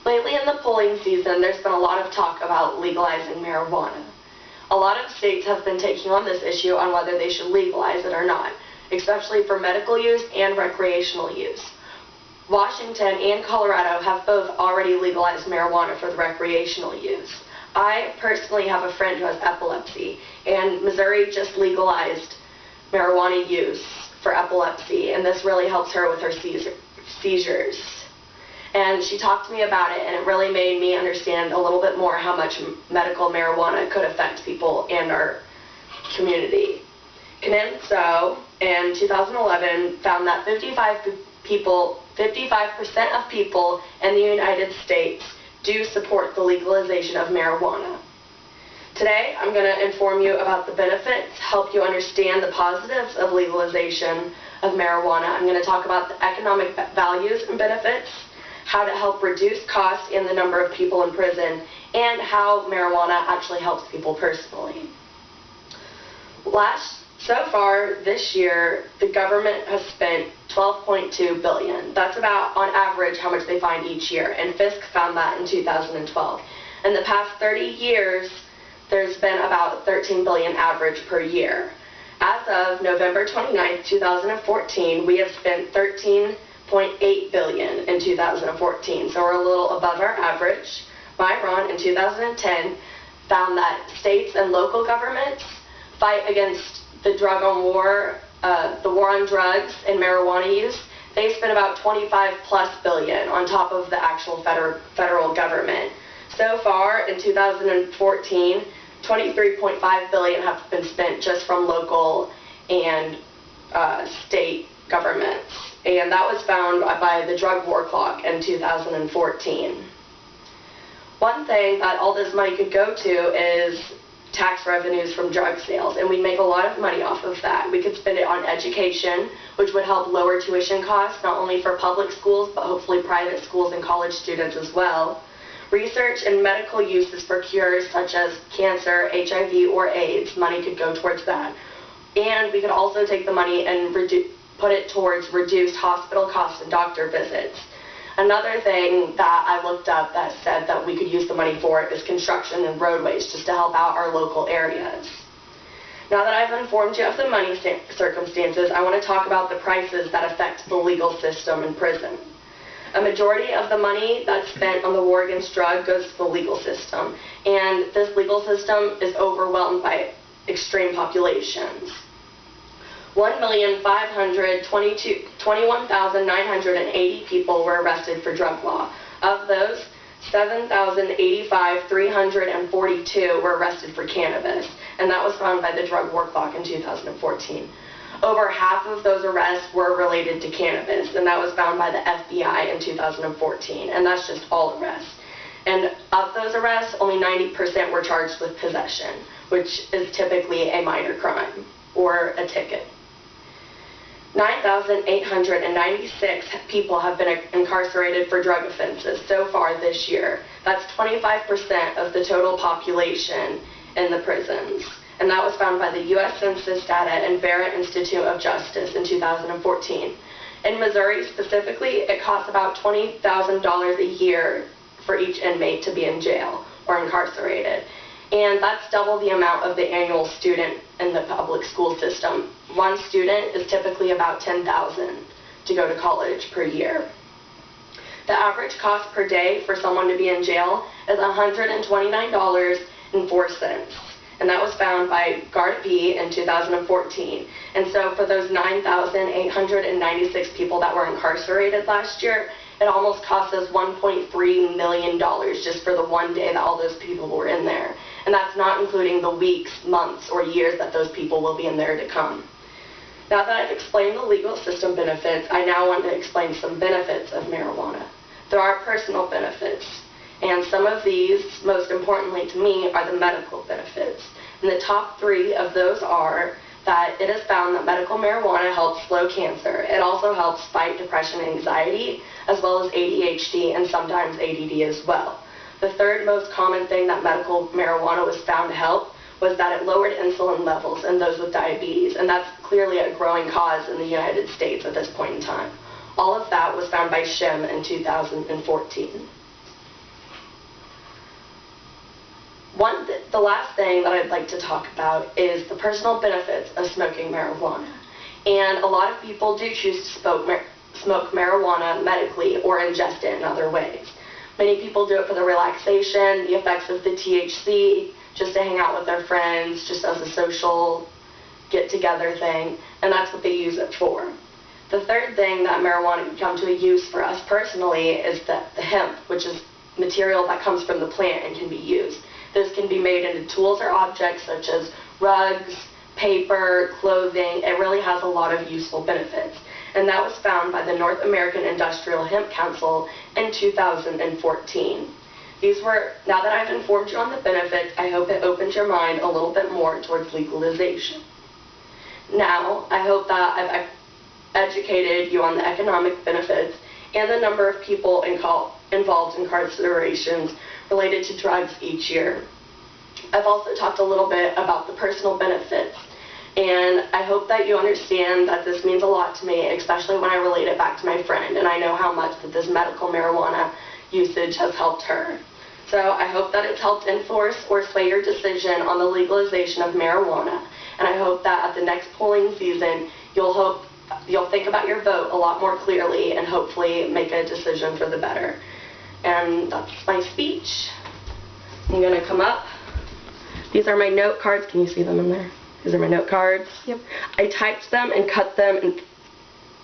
Lately in the polling season, there's been a lot of talk about legalizing marijuana. A lot of states have been taking on this issue on whether they should legalize it or not, especially for medical use and recreational use. Washington and Colorado have both already legalized marijuana for the recreational use. I personally have a friend who has epilepsy, and Missouri just legalized marijuana use for epilepsy, and this really helps her with her seizures. And she talked to me about it, and it really made me understand a little bit more how much medical marijuana could affect people and our community. Canenso in 2011 found that 55% of people in the United States do support the legalization of marijuana. Today, I'm going to inform you about the benefits, help you understand the positives of legalization of marijuana. I'm going to talk about the economic values and benefits, how to help reduce costs and the number of people in prison, and how marijuana actually helps people personally. So far this year, the government has spent $12.2 billion. That's about, on average, how much they find each year, and Fisk found that in 2012. In the past 30 years, there's been about $13 billion average per year. As of November 29, 2014, we have spent $13.8 billion in 2014, so we're a little above our average. Myron in 2010 found that states and local governments fight against the war on drugs and marijuana use. They spend about $25+ billion on top of the actual federal government. So far in 2014, $23.5 billion have been spent just from local and state governments, and that was found by the drug war clock in 2014. One thing that all this money could go to is tax revenues from drug sales, and we make a lot of money off of that. We could spend it on education, which would help lower tuition costs, not only for public schools, but hopefully private schools and college students as well. Research and medical uses for cures such as cancer, HIV, or AIDS, money could go towards that. And we could also take the money and put it towards reduced hospital costs and doctor visits. Another thing that I looked up that said that we could use the money for is construction and roadways, just to help out our local areas. Now that I've informed you of the money circumstances, I want to talk about the prices that affect the legal system in prison. A majority of the money that's spent on the war against drug goes to the legal system, and this legal system is overwhelmed by extreme populations. 1,521,980 people were arrested for drug law. Of those, 7,085,342 were arrested for cannabis, and that was found by the drug war clock in 2014. Over half of those arrests were related to cannabis, and that was found by the FBI in 2014, and that's just all arrests. And of those arrests, only 90% were charged with possession, which is typically a minor crime or a ticket. 9,896 people have been incarcerated for drug offenses so far this year. That's 25% of the total population in the prisons. And that was found by the U.S. Census data and Vera Institute of Justice in 2014. In Missouri specifically, it costs about $20,000 a year for each inmate to be in jail or incarcerated. And that's double the amount of the annual student in the public school system. One student is typically about $10,000 to go to college per year. The average cost per day for someone to be in jail is $129.04. And that was found by Guard B in 2014. And so for those 9,896 people that were incarcerated last year, it almost cost us $1.3 million just for the one day that all those people were in there. And that's not including the weeks, months, or years that those people will be in there to come. Now that I've explained the legal system benefits, I now want to explain some benefits of marijuana. There are personal benefits. And some of these, most importantly to me, are the medical benefits. And the top three of those are that it is found that medical marijuana helps slow cancer. It also helps fight depression and anxiety, as well as ADHD and sometimes ADD as well. The third most common thing that medical marijuana was found to help was that it lowered insulin levels in those with diabetes, and that's clearly a growing cause in the United States at this point in time. All of that was found by Shim in 2014. the last thing that I'd like to talk about is the personal benefits of smoking marijuana. And a lot of people do choose to smoke marijuana medically or ingest it in other ways. Many people do it for the relaxation, the effects of the THC, just to hang out with their friends, just as a social get-together thing, and that's what they use it for. The third thing that marijuana can come to a use for us personally is the hemp, which is material that comes from the plant and can be used. This can be made into tools or objects such as rugs, paper, clothing. It really has a lot of useful benefits. And that was found by the North American Industrial Hemp Council in 2014. Now that I've informed you on the benefits, I hope it opens your mind a little bit more towards legalization. Now, I hope that I've educated you on the economic benefits and the number of people involved in incarcerations related to drugs each year. I've also talked a little bit about the personal benefits, and I hope that you understand that this means a lot to me, especially when I relate it back to my friend, and I know how much that this medical marijuana usage has helped her. So I hope that it's helped enforce or sway your decision on the legalization of marijuana, and I hope that at the next polling season, you'll think about your vote a lot more clearly and hopefully make a decision for the better. And that's my speech. I'm going to come up. These are my note cards. Can you see them in there? These are my note cards. Yep. I typed them and cut them and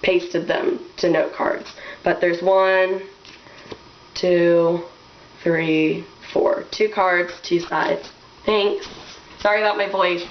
pasted them to note cards. But there's 1, 2, 3, 4. 2 cards, 2 sides. Thanks. Sorry about my voice.